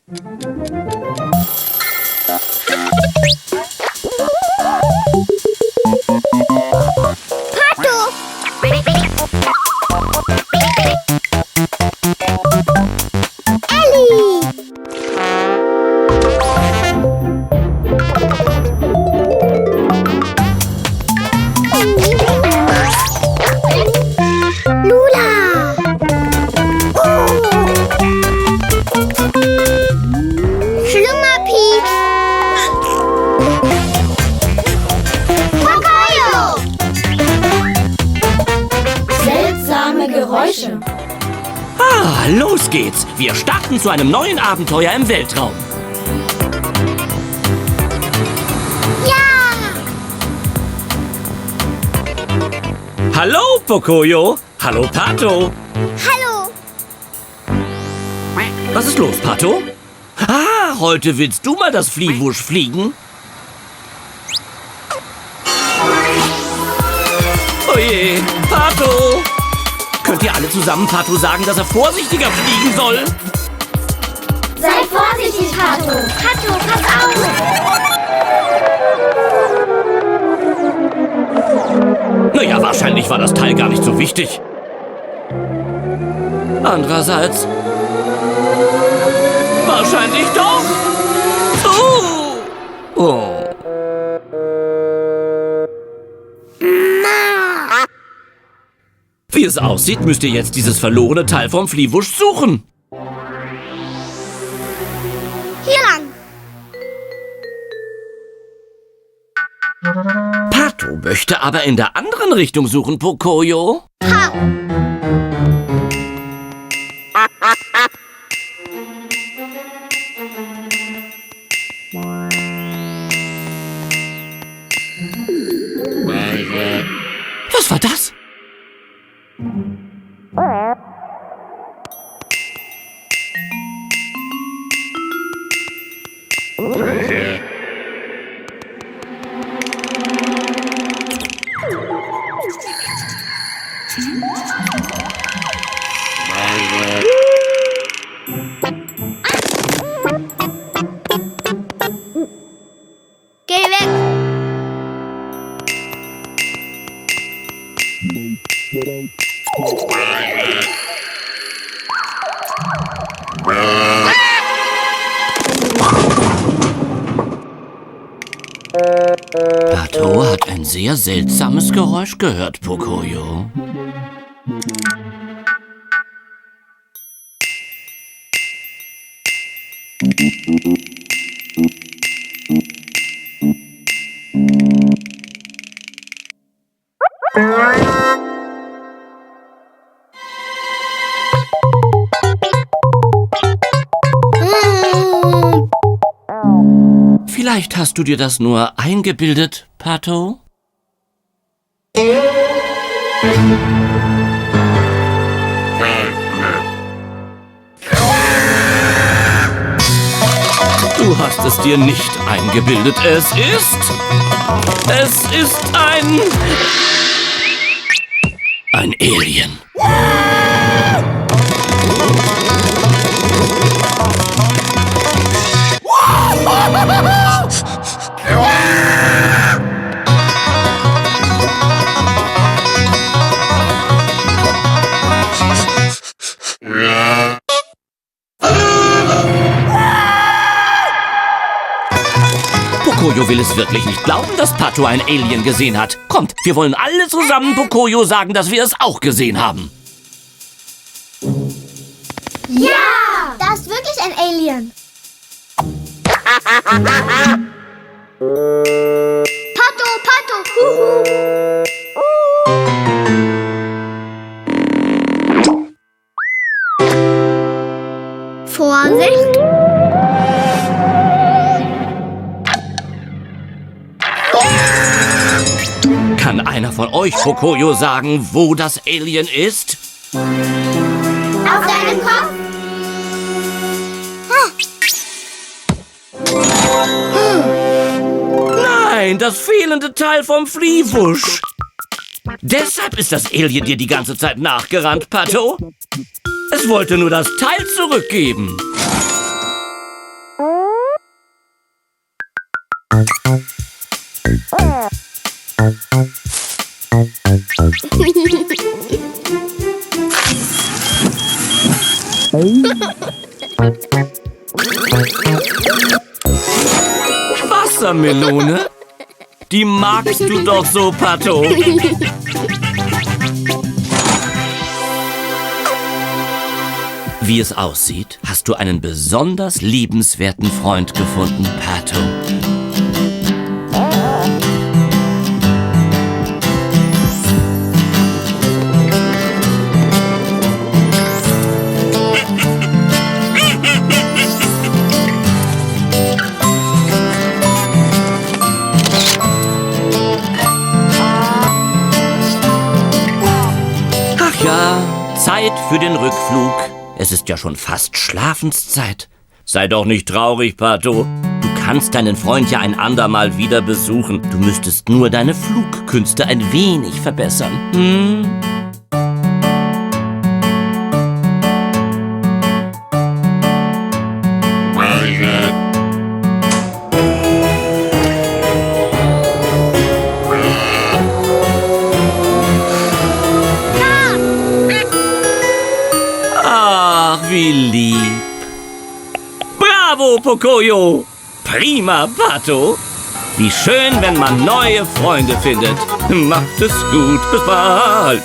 Pato! Ellie! Lula! Schlummerpi! Pocoyo! Seltsame Geräusche. Ah, los geht's. Wir starten zu einem neuen Abenteuer im Weltraum. Ja! Hallo, Pocoyo. Hallo, Pato. Hallo! Was ist los, Pato? Ah, heute willst du mal das Fliehwusch fliegen? Oje, Pato! Könnt ihr alle zusammen Pato sagen, dass er vorsichtiger fliegen soll? Sei vorsichtig, Pato. Pato, pass auf! Naja, wahrscheinlich war das Teil gar nicht so wichtig. Andererseits... wahrscheinlich doch. Oh. Wie es aussieht, müsst ihr jetzt dieses verlorene Teil vom Fliehwusch suchen. Hier lang! Pato möchte aber in der anderen Richtung suchen, Pocoyo. Ha! Was war das? Geh weg! Pato hat ein sehr seltsames Geräusch gehört, Pocoyo. Vielleicht hast du dir das nur eingebildet, Pato? Du hast es dir nicht eingebildet. Es ist ein Alien. Pocoyo will es wirklich nicht glauben, dass Pato ein Alien gesehen hat. Kommt, wir wollen alle zusammen Pocoyo sagen, dass wir es auch gesehen haben. Ja! Da ist wirklich ein Alien. Pato, Pato, huhu. Vorsicht! Kann einer von euch Pocoyo sagen, wo das Alien ist? Auf deinem Kopf! Nein, das fehlende Teil vom Fliehwusch. Deshalb ist das Alien dir die ganze Zeit nachgerannt, Pato. Es wollte nur das Teil zurückgeben. Wassermelone? Die magst du doch so, Pato. Wie es aussieht, hast du einen besonders liebenswerten Freund gefunden, Pato. Ach ja, Zeit für den Rückflug. Es ist ja schon fast Schlafenszeit. Sei doch nicht traurig, Pato. Du kannst deinen Freund ja ein andermal wieder besuchen. Du müsstest nur deine Flugkünste ein wenig verbessern. Ach, wie lieb. Bravo, Pocoyo. Prima, Pato. Wie schön, wenn man neue Freunde findet. Macht es gut, bis bald.